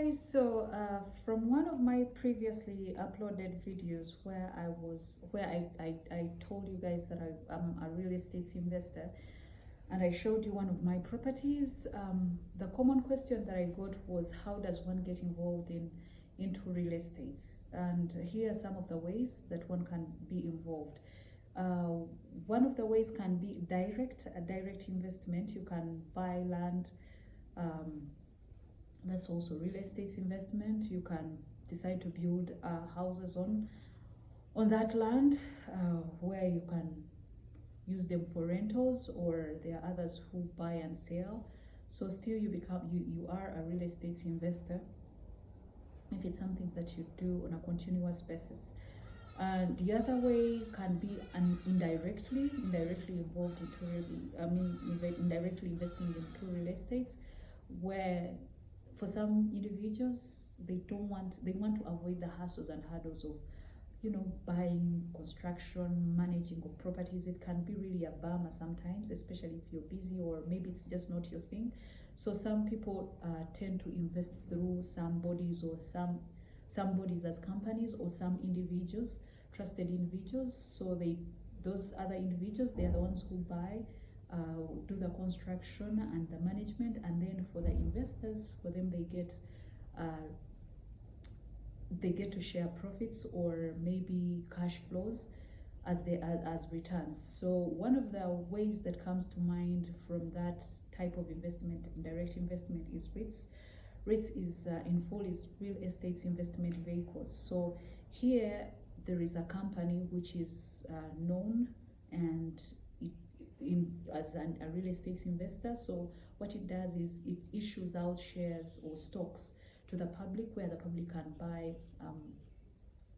guys, so from one of my previously uploaded videos where I told you guys that I'm a real estate investor, and I showed you one of my properties. The common question that I got was, how does one get involved into real estate? And here are some of the ways that one can be involved. One of the ways can be a direct investment. You can buy land. That's also real estate investment. You can decide to build houses on that land, where you can use them for rentals, or there are others who buy and sell. So still you are a real estate investor if it's something that you do on a continuous basis. And the other way can be indirectly involved indirectly investing into real estates, where for some individuals they want to avoid the hassles and hurdles of buying, construction, managing of properties. It can be really a bummer sometimes, especially if you're busy or maybe it's just not your thing. So some people tend to invest through some bodies as companies, or some individuals, trusted individuals. So those other individuals, they are the ones who buy, do the construction and the management, and then for the investors, for them, they get to share profits or maybe cash flows as returns. So one of the ways that comes to mind from that type of investment, indirect investment, is REITs. REITs is in full is real estate investment vehicles. So here there is a company which is known and as a real estate investor. So what it does is it issues out shares or stocks to the public, where the public can buy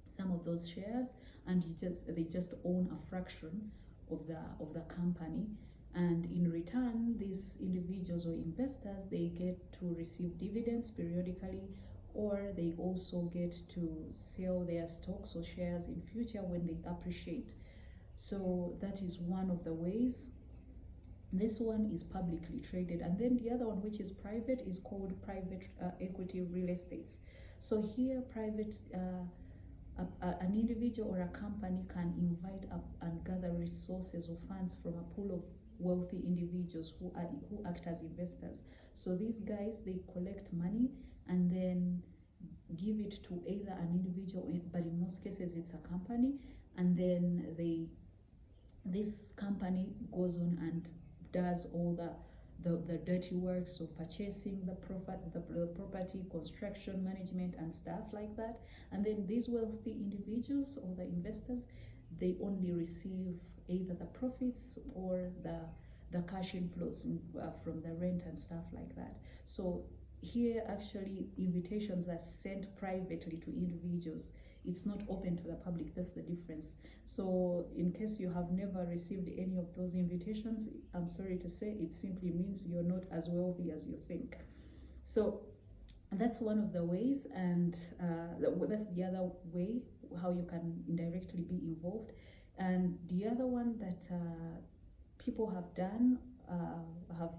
some of those shares, and they just own a fraction of the company. And in return, these individuals or investors, they get to receive dividends periodically, or they also get to sell their stocks or shares in future when they appreciate. So that is one of the ways. This one is publicly traded, and then the other one, which is private, is called private equity real estates. So here, an individual or a company can invite up and gather resources or funds from a pool of wealthy individuals who act as investors. So these guys, they collect money and then give it to either an individual, but in most cases it's a company, and then this company goes on and does all the dirty works of purchasing the property, construction, management, and stuff like that. And then these wealthy individuals or the investors, they only receive either the profits or the cash inflows from the rent and stuff like that. So here, actually, invitations are sent privately to individuals. It's not open to the public. That's the difference. So in case you have never received any of those invitations, I'm sorry to say, it simply means you're not as wealthy as you think. So that's one of the ways, and that's the other way how you can indirectly be involved. And the other one that people have done, have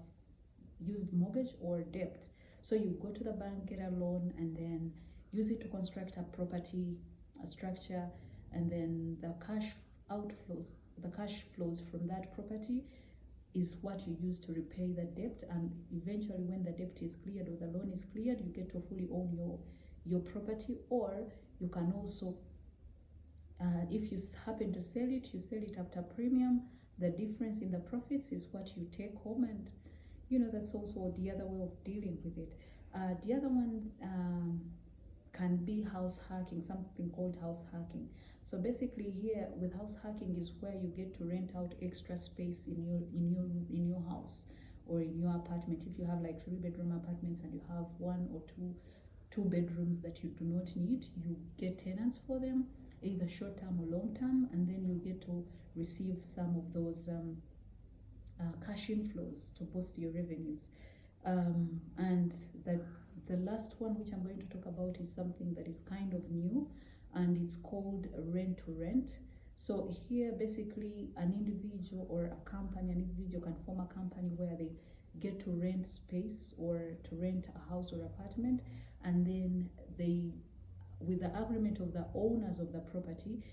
used mortgage or debt. So you go to the bank, get a loan, and then use it to construct a property, a structure, and then the cash flows from that property is what you use to repay the debt. And eventually, when the debt is cleared or the loan is cleared, you get to fully own your property. Or you can also, if you happen to sell it, you sell it after premium. The difference in the profits is what you take home, and that's also the other way of dealing with it. The other one can be house hacking, something called house hacking. So basically, here with house hacking is where you get to rent out extra space in your house or in your apartment. If you have like 3-bedroom apartments and you have 1 or 2 bedrooms that you do not need, you get tenants for them, either short-term or long-term, and then you get to receive some of those cash inflows to boost your revenues. And the last one, which I'm going to talk about, is something that is kind of new, and it's called rent to rent. So here, basically, an individual or a company, an individual can form a company where they get to rent space or to rent a house or apartment, and then they, with the agreement of the owners of the property,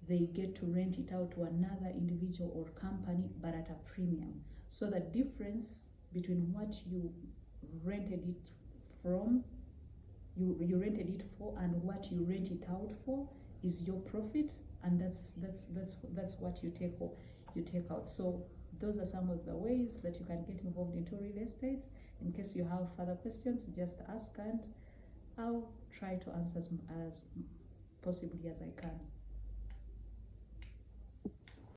they get to rent it out to another individual or company, but at a premium. So the difference between what you rented it from, you rented it for, and what you rent it out for is your profit, and that's what you take out. So those are some of the ways that you can get involved into real estate. In case you have further questions, just ask, and I'll try to answer as possibly as I can.